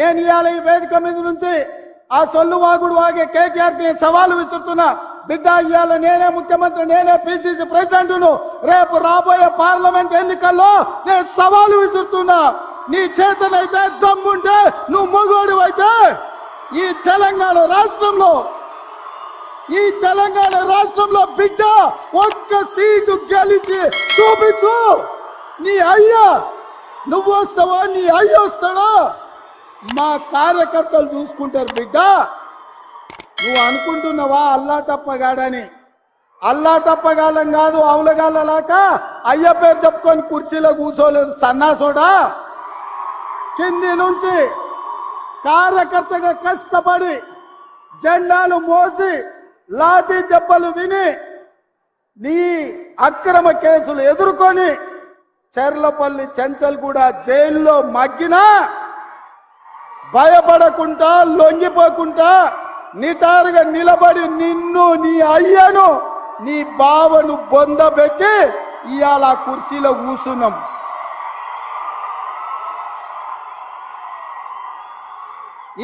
నేను ఇవాళ ఈ వేదిక మీద నుంచి ఆ సొల్లు వాగుడు వాగే కేటీఆర్ కి సవాలు విసురుతున్నా. బిడ్డ, ఇవాళ నేనే ముఖ్యమంత్రి, నేనే పిసిసి ప్రెసిడెంట్ను. రేపు రాబోయే పార్లమెంట్ ఎన్నికల్లో నేను సవాలు విసురుతున్నా. నీ చేతనైతే దమ్ముంటే, నువ్వు మొగోడు అయితే ఈ తెలంగాణ రాష్ట్రంలో బిడ్డ ఒక్క సీటు గెలిచి చూపించు. నీ అయ్యా నువ్వు వస్తావా, నీ అయ్య వస్తాడా, మా కార్యకర్తలు చూసుకుంటారు. బిడ్డ, నువ్వు అనుకుంటున్నావా అల్లా తప్పగాడని? అల్లా తప్పగాలం కాదు, అవులగాళ్ళలాక అయ్య పేరు చెప్పుకొని కుర్చీలో కూర్చోలేదు సన్నాసోడా. కింది నుంచి కార్యకర్తగా కష్టపడి జెండాలు మోసి లాఠీ దెబ్బలు విని నీ అక్రమ కేసులు ఎదుర్కొని చెర్లపల్లి చెంచల్గూడ జైల్లో మగ్గినా భయపడకుండా లొంగిపోకుండా నిటారుగా నిలబడి నిన్ను, నీ అయ్యను, నీ బావను బొందబెట్టి ఇవాళ కుర్చీలో కూర్చున్నాం.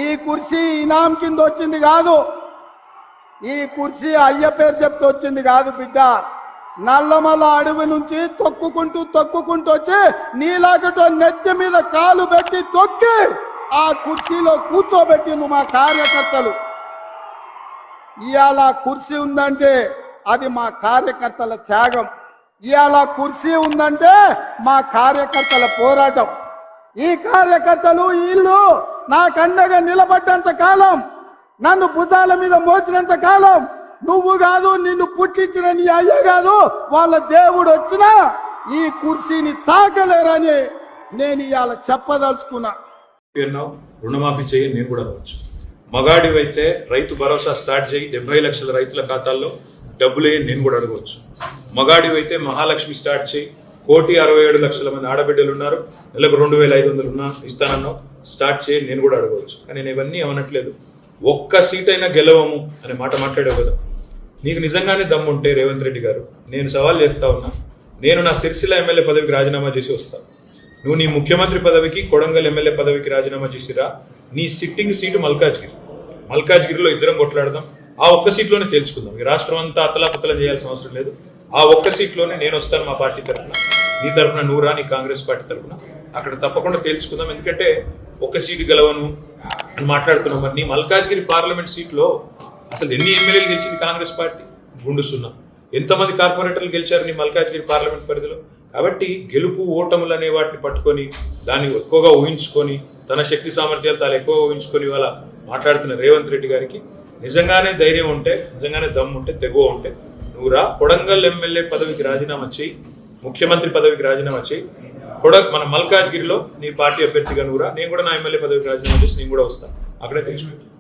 ఈ కుర్చీ ఇనాం కింద వచ్చింది కాదు, ఈ కుర్చీ అయ్య పేరు చెప్తూ వచ్చింది కాదు బిడ్డ. నల్లమల్ల అడవి నుంచి తొక్కుకుంటూ వచ్చి నీలాగటో నెత్తి మీద కాలు పెట్టి తొక్కి ఆ కుర్చీలో కూర్చోబెట్టింది మా కార్యకర్తలు. ఇవాళ కుర్చీ ఉందంటే అది మా కార్యకర్తల త్యాగం. ఇవాళ కుర్చీ ఉందంటే మా కార్యకర్తల పోరాటం. ఈ కార్యకర్తలు వీళ్ళు నాకు అండగా నిలబడ్డంత కాలం, నన్ను భుజాల మీద మోసినంత కాలం, నువ్వు కాదు, నిన్ను పుట్టించిన నీ అయ్య కాదు, వాళ్ళ దేవుడు వచ్చినా ఈ కుర్చీని తాకలేరని నేను ఇవాళ చెప్పదలుచుకున్నా. రుణమాఫీ చేయి, నేను కూడా అవ్వచ్చు. మగాడివైతే రైతు భరోసా స్టార్ట్ చేయి, 70 లక్షల రైతుల ఖాతాల్లో డబ్బులు వేయి, నేను కూడా అడగవచ్చు. మగాడివైతే మహాలక్ష్మి స్టార్ట్ చేయి, 1,67,00,000 మంది ఆడబిడ్డలు ఉన్నారు, నెలకు 2,500 ఇస్తానన్నావు, స్టార్ట్ చేయి, నేను కూడా అడగవచ్చు. కానీ నేను ఇవన్నీ అవనట్లేదు. ఒక్క సీట్ అయినా గెలవము అనే మాట మాట్లాడావు కదా. నీకు నిజంగానే దమ్ముంటే రేవంత్ రెడ్డి గారు, నేను సవాల్ చేస్తా ఉన్నా, నేను నా సిరిసిల్ల ఎమ్మెల్యే పదవికి రాజీనామా చేసి వస్తా. నువ్వు నీ ముఖ్యమంత్రి పదవికి, కొడంగల్ ఎమ్మెల్యే పదవికి రాజీనామా చేసిరా. నీ సిట్టింగ్ సీటు మల్కాజ్గిరిలో ఇద్దరం కొట్లాడదాం. ఆ ఒక్క సీట్లోనే తేల్చుకుందాం. ఈ రాష్ట్రం అంతా అతలాకుతలం చేయాల్సిన అవసరం లేదు. ఆ ఒక్క సీట్లోనే నేను వస్తాను మా పార్టీ తరఫున, నీ తరఫున నువ్వు రా, నీ కాంగ్రెస్ పార్టీ తరఫున. అక్కడ తప్పకుండా తేల్చుకుందాం. ఎందుకంటే ఒక్క సీటు గెలవను అని మాట్లాడుతున్నాం. మరి నీ మల్కాజ్గిరి పార్లమెంట్ సీట్లో అసలు ఎన్ని ఎమ్మెల్యేలు గెలిచింది కాంగ్రెస్ పార్టీ? గుండు సున్నా. ఎంతమంది కార్పొరేటర్లు గెలిచారు నీ మల్కాజ్గిరి పార్లమెంట్ పరిధిలో? కాబట్టి గెలుపు ఓటములు అనే వాటిని పట్టుకొని దాన్ని ఎక్కువగా ఊహించుకొని తన శక్తి సామర్థ్యాలు తాను ఎక్కువగా ఊహించుకొని ఇవాళ మాట్లాడుతున్న రేవంత్ రెడ్డి గారికి నిజంగానే ధైర్యం ఉంటే, నిజంగానే దమ్ము ఉంటే, తెగువ ఉంటే నువ్వు రా, కొడంగల్ ఎమ్మెల్యే పదవికి రాజీనామా చేయి, ముఖ్యమంత్రి పదవికి రాజీనామా చేయి. మన మల్కాజ్గిరిలో నీ పార్టీ అభ్యర్థిగా నువ్వు రా, నేను కూడా నా ఎమ్మెల్యే పదవికి రాజీనామా చేసి నేను కూడా వస్తాను. అక్కడే తెలుసుకుంటాను.